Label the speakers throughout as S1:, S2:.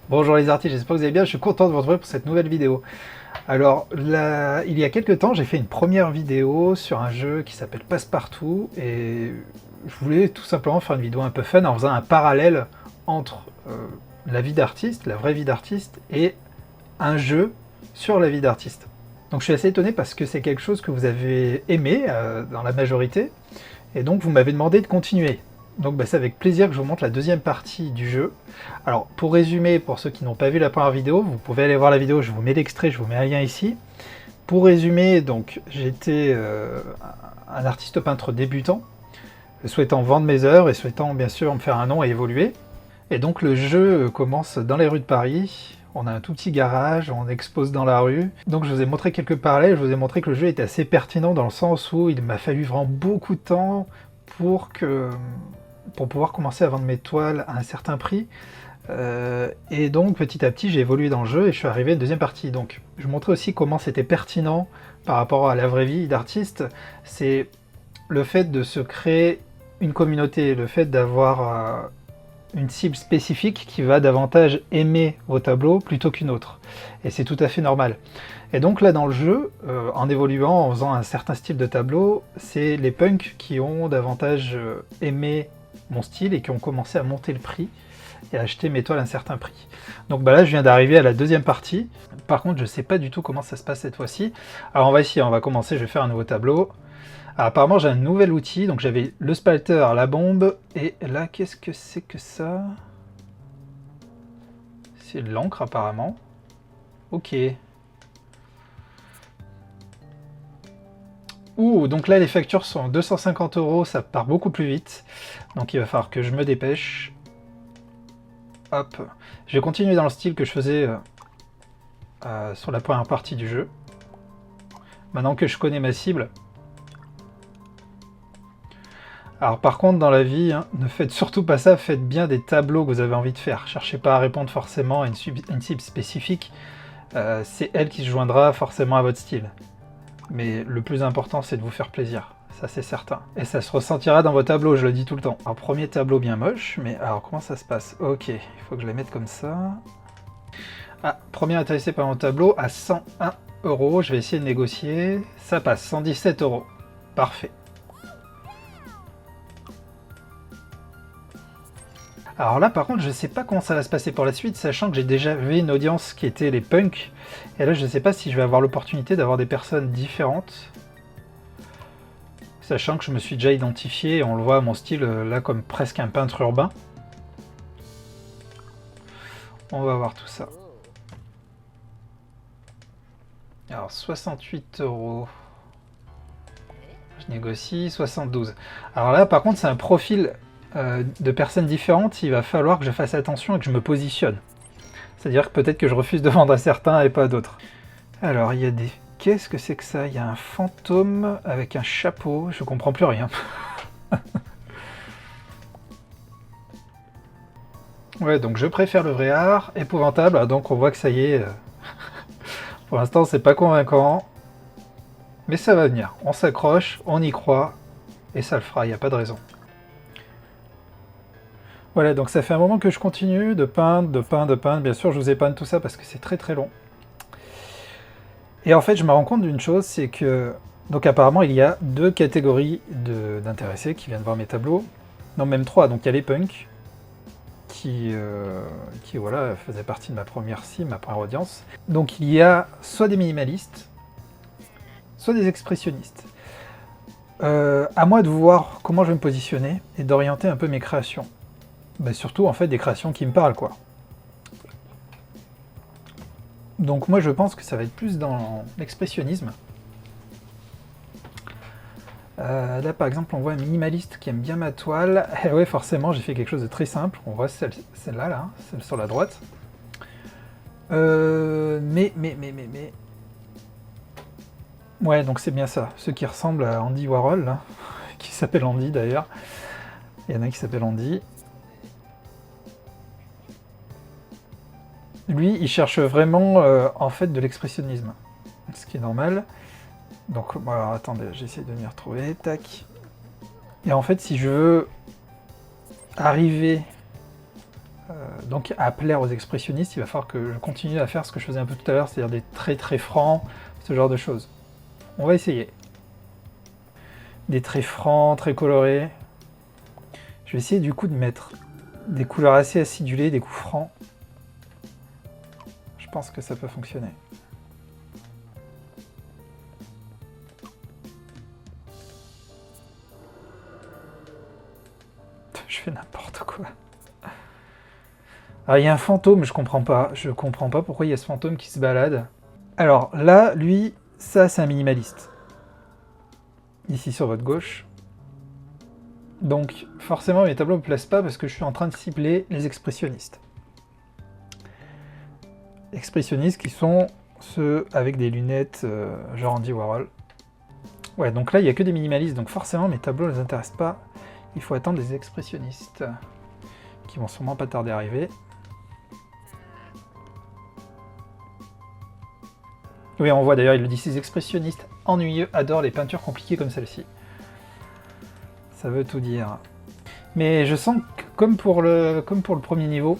S1: Bonjour les artistes, j'espère que vous allez bien, je suis content de vous retrouver pour cette nouvelle vidéo. Alors, là, il y a quelques temps, j'ai fait une première vidéo sur un jeu qui s'appelle Passepartout, et je voulais tout simplement faire une vidéo un peu fun en faisant un parallèle entre la vie d'artiste, la vraie vie d'artiste, et un jeu sur la vie d'artiste. Donc je suis assez étonné parce que c'est quelque chose que vous avez aimé dans la majorité, et donc vous m'avez demandé de continuer. Donc c'est avec plaisir que je vous montre la deuxième partie du jeu. Alors pour résumer, pour ceux qui n'ont pas vu la première vidéo, vous pouvez aller voir la vidéo, je vous mets l'extrait, je vous mets un lien ici. Pour résumer, donc j'étais un artiste peintre débutant, souhaitant vendre mes œuvres et souhaitant bien sûr me faire un nom et évoluer. Et donc le jeu commence dans les rues de Paris, on a un tout petit garage, on expose dans la rue. Donc je vous ai montré quelques parallèles, je vous ai montré que le jeu était assez pertinent dans le sens où il m'a fallu vraiment beaucoup de temps pour pouvoir commencer à vendre mes toiles à un certain prix. Et donc petit à petit j'ai évolué dans le jeu et je suis arrivé à une deuxième partie. Donc je vous montrais aussi comment c'était pertinent par rapport à la vraie vie d'artiste. C'est le fait de se créer une communauté, le fait d'avoir une cible spécifique qui va davantage aimer vos tableaux plutôt qu'une autre. Et c'est tout à fait normal. Et donc là dans le jeu, en évoluant, en faisant un certain style de tableau, c'est les punks qui ont davantage aimé mon style et qui ont commencé à monter le prix et à acheter mes toiles à un certain prix. Donc là je viens d'arriver à la deuxième partie. Par contre je sais pas du tout comment ça se passe cette fois-ci. Alors on va commencer, je vais faire un nouveau tableau. Alors, apparemment j'ai un nouvel outil, donc j'avais le spalter, la bombe, et là qu'est-ce que c'est que ça? C'est de l'encre apparemment. Ok. Ouh, donc là les factures sont 250 €, ça part beaucoup plus vite. Donc il va falloir que je me dépêche. Hop. Je vais continuer dans le style que je faisais sur la première partie du jeu. Maintenant que je connais ma cible. Alors par contre dans la vie, hein, ne faites surtout pas ça, faites bien des tableaux que vous avez envie de faire. Cherchez pas à répondre forcément à une cible spécifique. C'est elle qui se joindra forcément à votre style. Mais le plus important c'est de vous faire plaisir. Ça c'est certain. Et ça se ressentira dans vos tableaux, je le dis tout le temps. Alors premier tableau bien moche, mais alors comment ça se passe? Ok, il faut que je les mette comme ça. Ah, premier intéressé par mon tableau à 101 €, je vais essayer de négocier. Ça passe, 117 €. Parfait. Alors là par contre je sais pas comment ça va se passer pour la suite, sachant que j'ai déjà vu une audience qui était les punks, et là je sais pas si je vais avoir l'opportunité d'avoir des personnes différentes, sachant que je me suis déjà identifié, et on le voit à mon style là comme presque un peintre urbain. On va voir tout ça. Alors 68 €. Je négocie 72. Alors là par contre c'est un profil de personnes différentes, il va falloir que je fasse attention et que je me positionne. C'est-à-dire que peut-être que je refuse de vendre à certains et pas à d'autres. Alors il y a des... Qu'est-ce que c'est que ça? Il y a un fantôme avec un chapeau, je comprends plus rien. Ouais, donc je préfère le vrai art, épouvantable, donc on voit que ça y est. Pour l'instant c'est pas convaincant. Mais ça va venir, on s'accroche, on y croit, et ça le fera, il n'y a pas de raison. Voilà, donc ça fait un moment que je continue de peindre, de peindre, de peindre. Bien sûr, je vous épargne tout ça parce que c'est très très long. Et en fait, je me rends compte d'une chose, c'est que... Donc apparemment, il y a deux catégories d'intéressés qui viennent voir mes tableaux. Non, même trois. Donc il y a les punks, qui voilà, faisaient partie de ma première cible, ma première audience. Donc il y a soit des minimalistes, soit des expressionnistes. À moi de voir comment je vais me positionner et d'orienter un peu mes créations. Bah surtout en fait des créations qui me parlent quoi. Donc moi je pense que ça va être plus dans l'expressionnisme. Là par exemple on voit un minimaliste qui aime bien ma toile. Et ouais forcément j'ai fait quelque chose de très simple. On voit celle-là, là, celle sur la droite. Mais... Ouais donc c'est bien ça. Ceux qui ressemblent à Andy Warhol, là, qui s'appelle Andy d'ailleurs. Il y en a un qui s'appelle Andy. Lui, il cherche vraiment en fait de l'expressionnisme, ce qui est normal. Donc, bon, alors attendez, j'essaie de m'y retrouver, tac. Et en fait, si je veux arriver donc à plaire aux expressionnistes, il va falloir que je continue à faire ce que je faisais un peu tout à l'heure, c'est-à-dire des traits très francs, ce genre de choses. On va essayer. Des traits francs, très colorés. Je vais essayer du coup de mettre des couleurs assez acidulées, des coups francs. Je pense que ça peut fonctionner. Je fais n'importe quoi. Ah, il y a un fantôme, je comprends pas. Je comprends pas pourquoi il y a ce fantôme qui se balade. Alors là, lui, ça c'est un minimaliste. Ici sur votre gauche. Donc forcément mes tableaux ne me plaisent pas parce que je suis en train de cibler les expressionnistes. Expressionnistes qui sont ceux avec des lunettes genre Andy Warhol. Ouais, donc là il n'y a que des minimalistes, donc forcément mes tableaux ne les intéressent pas. Il faut attendre les expressionnistes qui vont sûrement pas tarder à arriver. Oui, on voit d'ailleurs, il le dit, ces expressionnistes ennuyeux adorent les peintures compliquées comme celle-ci. Ça veut tout dire. Mais je sens que, comme pour le premier niveau,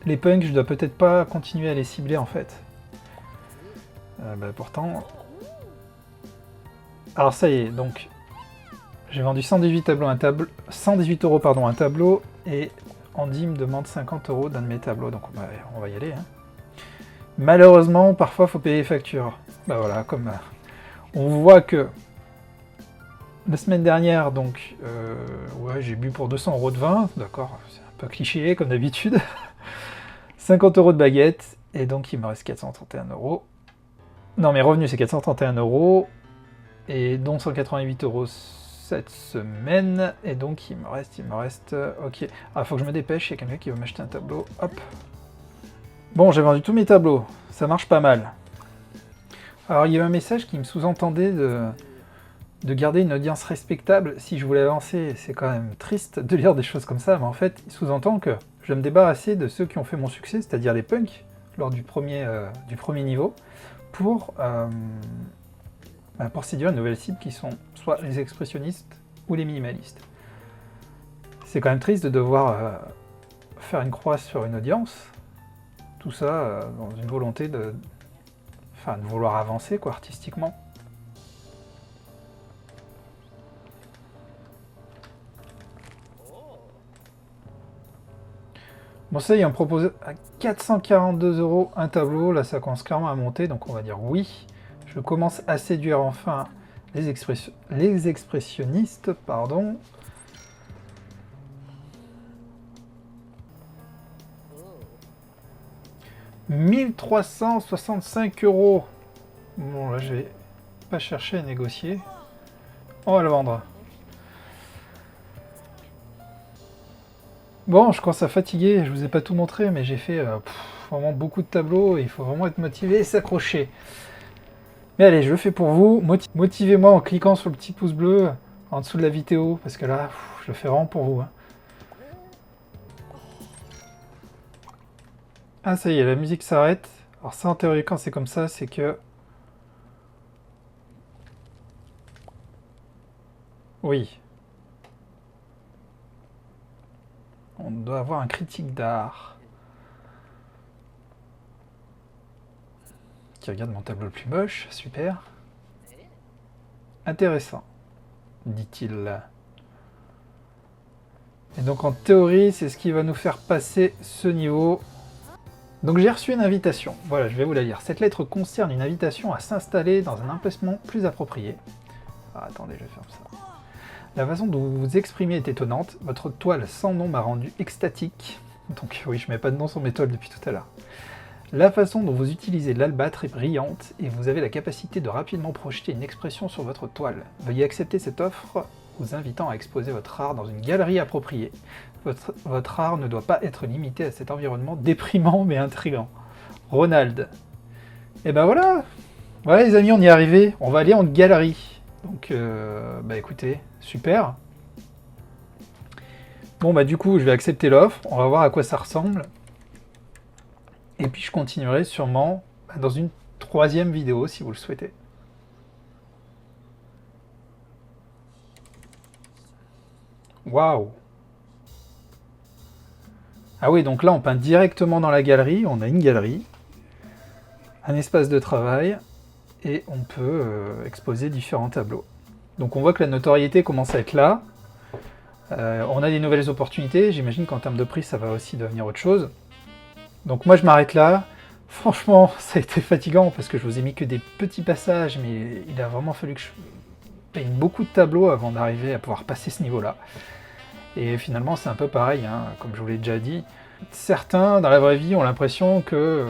S1: les punks, je dois peut-être pas continuer à les cibler en fait. Pourtant... Alors ça y est, donc... J'ai vendu 118 tableaux, 118 euros pardon, un tableau, et Andy me demande 50 euros d'un de mes tableaux, donc on va y aller. Hein. Malheureusement, parfois, il faut payer les factures. Bah voilà, comme... on voit que... La semaine dernière, donc, ouais, j'ai bu pour 200 euros de vin, d'accord, c'est un peu cliché, comme d'habitude. 50 euros de baguette, et donc il me reste 431 euros. Non, mes revenus, c'est 431 euros, et dont 188 euros cette semaine, et donc il me reste, ok. Ah, faut que je me dépêche, il y a quelqu'un qui veut m'acheter un tableau, hop. Bon, j'ai vendu tous mes tableaux, ça marche pas mal. Alors, il y a un message qui me sous-entendait de garder une audience respectable si je voulais avancer. C'est quand même triste de lire des choses comme ça, mais en fait, il sous-entend que je vais me débarrasser de ceux qui ont fait mon succès, c'est-à-dire les punks, lors du premier niveau, pour séduire une nouvelle cible qui sont soit les expressionnistes ou les minimalistes. C'est quand même triste de devoir faire une croix sur une audience, tout ça dans une volonté de vouloir avancer quoi, artistiquement. Bon ça y est, on propose à 442 euros un tableau, là ça commence clairement à monter, donc on va dire oui. Je commence à séduire enfin les expressionnistes, pardon. « 1365 euros. Bon là je vais pas chercher à négocier. On va le vendre. Bon, je commence à fatiguer, je vous ai pas tout montré, mais j'ai fait vraiment beaucoup de tableaux, et il faut vraiment être motivé et s'accrocher. Mais allez, je le fais pour vous, motivez-moi en cliquant sur le petit pouce bleu en dessous de la vidéo, parce que là, je le fais vraiment pour vous. Hein. Ah ça y est, la musique s'arrête. Alors ça en théorie quand c'est comme ça, c'est que... Oui. On doit avoir un critique d'art. Qui regarde mon tableau le plus moche, super. Intéressant, dit-il. Et donc en théorie, c'est ce qui va nous faire passer ce niveau. Donc j'ai reçu une invitation, voilà, je vais vous la lire. Cette lettre concerne une invitation à s'installer dans un emplacement plus approprié. Ah, attendez, je ferme ça. La façon dont vous vous exprimez est étonnante, votre toile sans nom m'a rendu extatique. Donc oui, je mets pas de nom sur mes toiles depuis tout à l'heure. La façon dont vous utilisez l'albâtre est brillante et vous avez la capacité de rapidement projeter une expression sur votre toile. Veuillez accepter cette offre vous invitant à exposer votre art dans une galerie appropriée. Votre art ne doit pas être limité à cet environnement déprimant mais intriguant. Ronald. Et ben voilà. Voilà les amis, on y est arrivé. On va aller en galerie. Donc, écoutez, super. Bon bah du coup, je vais accepter l'offre. On va voir à quoi ça ressemble. Et puis je continuerai sûrement dans une troisième vidéo si vous le souhaitez. Waouh! Ah oui, donc là on peint directement dans la galerie, on a une galerie, un espace de travail, et on peut exposer différents tableaux. Donc on voit que la notoriété commence à être là, on a des nouvelles opportunités, j'imagine qu'en termes de prix ça va aussi devenir autre chose. Donc moi je m'arrête là. Franchement, ça a été fatigant parce que je vous ai mis que des petits passages, mais il a vraiment fallu que je peigne beaucoup de tableaux avant d'arriver à pouvoir passer ce niveau-là. Et finalement, c'est un peu pareil, hein, comme je vous l'ai déjà dit. Certains, dans la vraie vie, ont l'impression que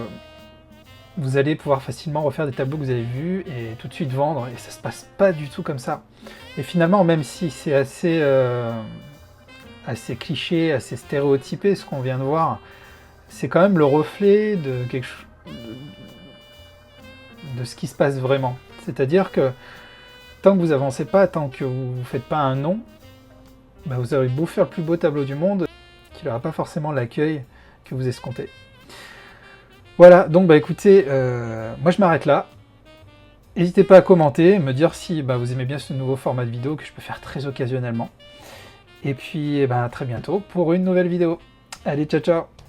S1: vous allez pouvoir facilement refaire des tableaux que vous avez vus et tout de suite vendre, et ça se passe pas du tout comme ça. Et finalement, même si c'est assez cliché, assez stéréotypé ce qu'on vient de voir, c'est quand même le reflet de quelque chose, de ce qui se passe vraiment. C'est-à-dire que tant que vous avancez pas, tant que vous ne faites pas un nom, bah vous aurez beau faire le plus beau tableau du monde, qu'il n'aura pas forcément l'accueil que vous escomptez. Voilà, donc bah écoutez, moi je m'arrête là. N'hésitez pas à commenter, me dire si vous aimez bien ce nouveau format de vidéo que je peux faire très occasionnellement. Et puis à très bientôt pour une nouvelle vidéo. Allez, ciao ciao!